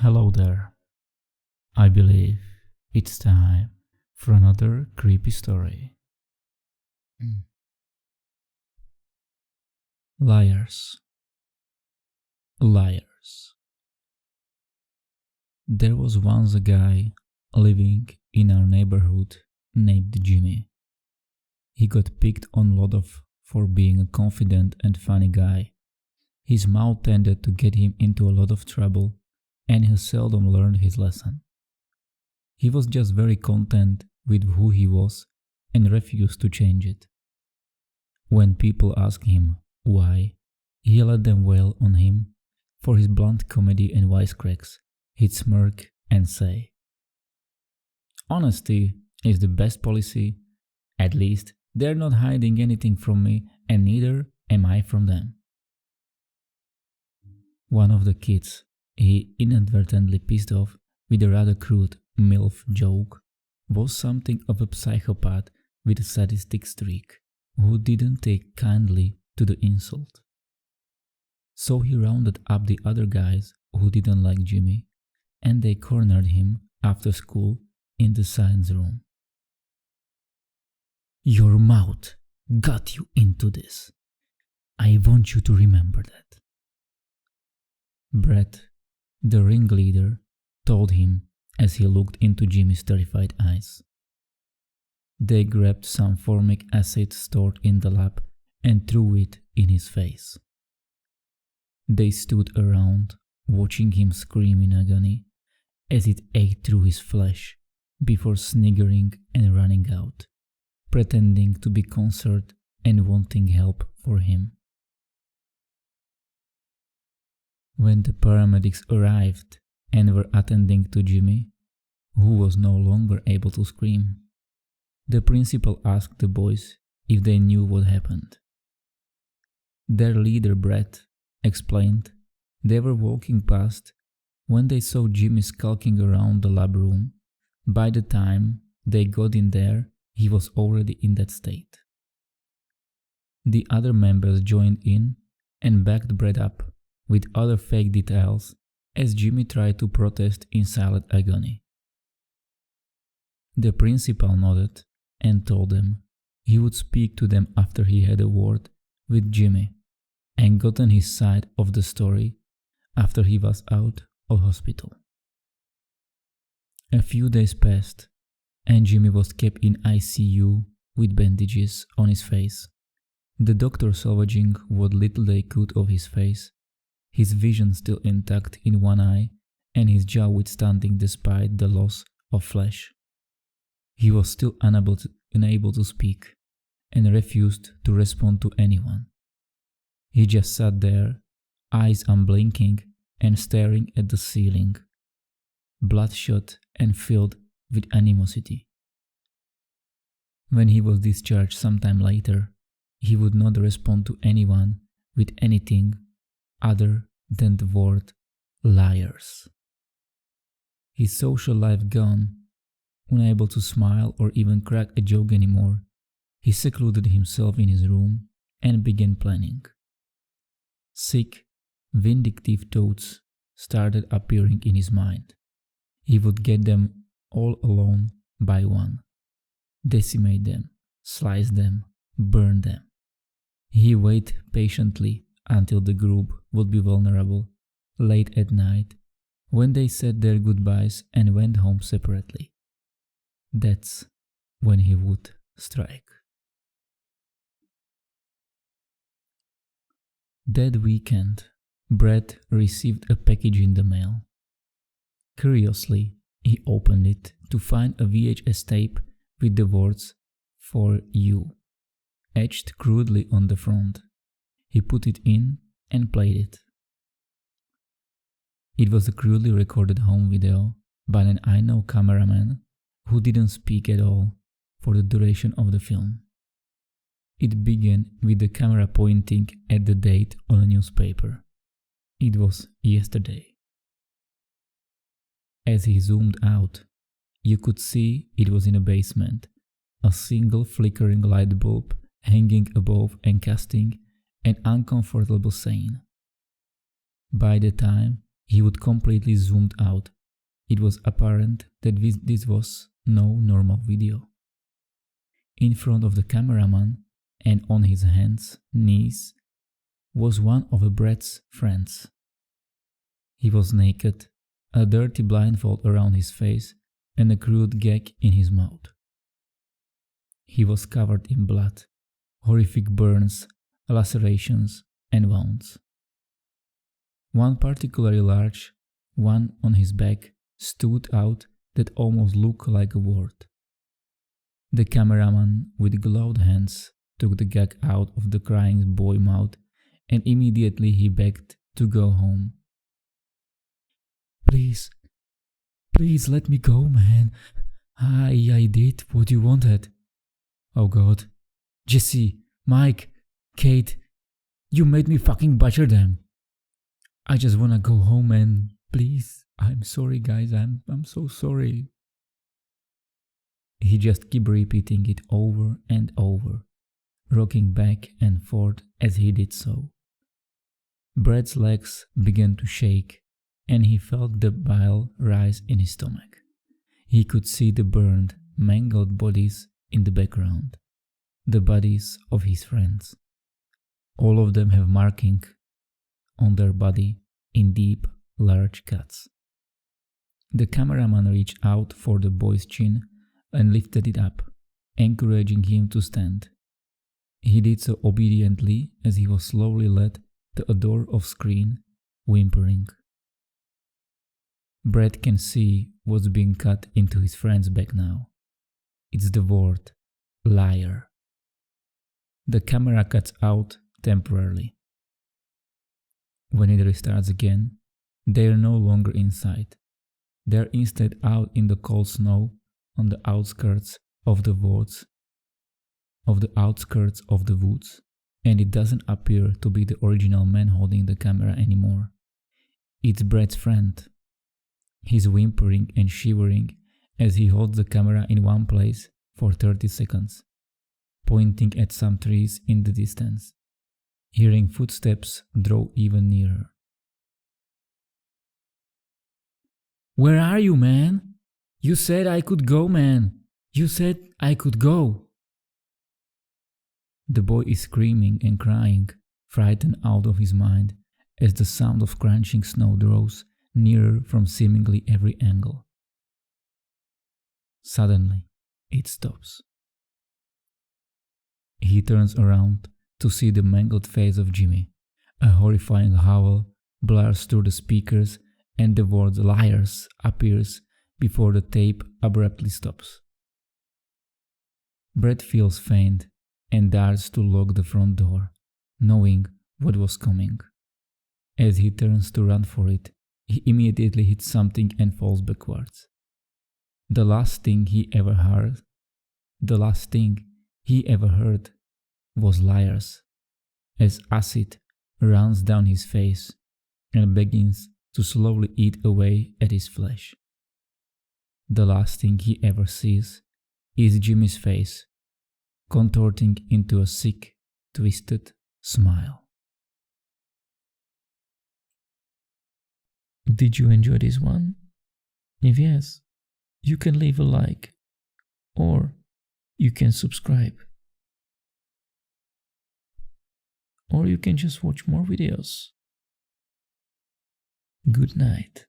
Hello there. I believe it's time for another creepy story. Liars. Liars. There was once a guy living in our neighborhood named Jimmy. He got picked on a lot of for being a confident and funny guy. His mouth tended to get him into a lot of trouble, and he seldom learned his lesson. He was just very content with who he was and refused to change it. When people asked him why, he let them wail on him for his blunt comedy and wisecracks. He'd smirk and say, "Honesty is the best policy. At least they're not hiding anything from me, and neither am I from them." One of the kids he inadvertently pissed off with a rather crude MILF joke was something of a psychopath with a sadistic streak who didn't take kindly to the insult. So he rounded up the other guys who didn't like Jimmy, and they cornered him after school in the science room. "Your mouth got you into this. I want you to remember that." Brett, the ringleader, told him as he looked into Jimmy's terrified eyes. They grabbed some formic acid stored in the lab and threw it in his face. They stood around, watching him scream in agony as it ate through his flesh before sniggering and running out, pretending to be concerned and wanting help for him. When the paramedics arrived and were attending to Jimmy, who was no longer able to scream, the principal asked the boys if they knew what happened. Their leader, Brett, explained they were walking past when they saw Jimmy skulking around the lab room. By the time they got in there, he was already in that state. The other members joined in and backed Brett up with other fake details as Jimmy tried to protest in silent agony. The principal nodded and told them he would speak to them after he had a word with Jimmy and gotten his side of the story after he was out of hospital. A few days passed and Jimmy was kept in ICU with bandages on his face, the doctor salvaging what little they could of his face, his vision still intact in one eye and his jaw withstanding despite the loss of flesh. He was still unable to speak and refused to respond to anyone. He just sat there, eyes unblinking and staring at the ceiling, bloodshot and filled with animosity. When he was discharged sometime later, he would not respond to anyone with anything other than the word liars. His social life gone, unable to smile or even crack a joke anymore, he secluded himself in his room and began planning. Sick, vindictive thoughts started appearing in his mind. He would get them all alone by one, decimate them, slice them, burn them. He waited patiently until the group would be vulnerable late at night when they said their goodbyes and went home separately. That's when he would strike. That weekend, Brett received a package in the mail. Curiously, he opened it to find a VHS tape with the words "For You" etched crudely on the front. He put it in and played it. It was a crudely recorded home video by an unknown cameraman who didn't speak at all for the duration of the film. It began with the camera pointing at the date on a newspaper. It was yesterday. As he zoomed out, you could see it was in a basement, a single flickering light bulb hanging above and casting an uncomfortable scene. By the time He would completely zoomed out. It was apparent that this was no normal video. In front of the cameraman and on his hands, knees, was one of Brett's friends. He was naked, a dirty blindfold around his face and a crude gag in his mouth. He was covered in blood, horrific burns, lacerations and wounds. One particularly large one on his back stood out that almost looked like a word. The cameraman with gloved hands took the gag out of the crying boy's mouth and immediately he begged to go home. Please let me go, man. I did what you wanted. Oh God. Jesse, Mike, Kate, you made me fucking butcher them. I just wanna go home and please, I'm sorry guys, I'm so sorry. He just kept repeating it over and over, rocking back and forth as he did so. Brett's legs began to shake and he felt the bile rise in his stomach. He could see the burned, mangled bodies in the background, the bodies of his friends. All of them have marking on their body in deep, large cuts. The cameraman reached out for the boy's chin and lifted it up, encouraging him to stand. He did so obediently as he was slowly led to a door of screen, whimpering. Brett can see what's being cut into his friend's back now. It's the word liar. The camera cuts out temporarily. When it restarts again, they are no longer inside. They are instead out in the cold snow on the outskirts of the woods, and it doesn't appear to be the original man holding the camera anymore. It's Brett's friend. He's whimpering and shivering as he holds the camera in one place for 30 seconds, pointing at some trees in the distance, hearing footsteps draw even nearer. Where are you, man? You said I could go, man. You said I could go. The boy is screaming and crying, frightened out of his mind, as the sound of crunching snow draws nearer from seemingly every angle. Suddenly, it stops. He turns around to see the mangled face of Jimmy. A horrifying howl blares through the speakers and the word LIARS appears before the tape abruptly stops. Brett feels faint and darts to lock the front door, knowing what was coming. As he turns to run for it, he immediately hits something and falls backwards. The last thing he ever heard was LIARS, as acid runs down his face and begins to slowly eat away at his flesh. The last thing he ever sees is Jimmy's face, contorting into a sick, twisted smile. Did you enjoy this one? If yes, you can leave a like or you can subscribe. Or you can just watch more videos. Good night.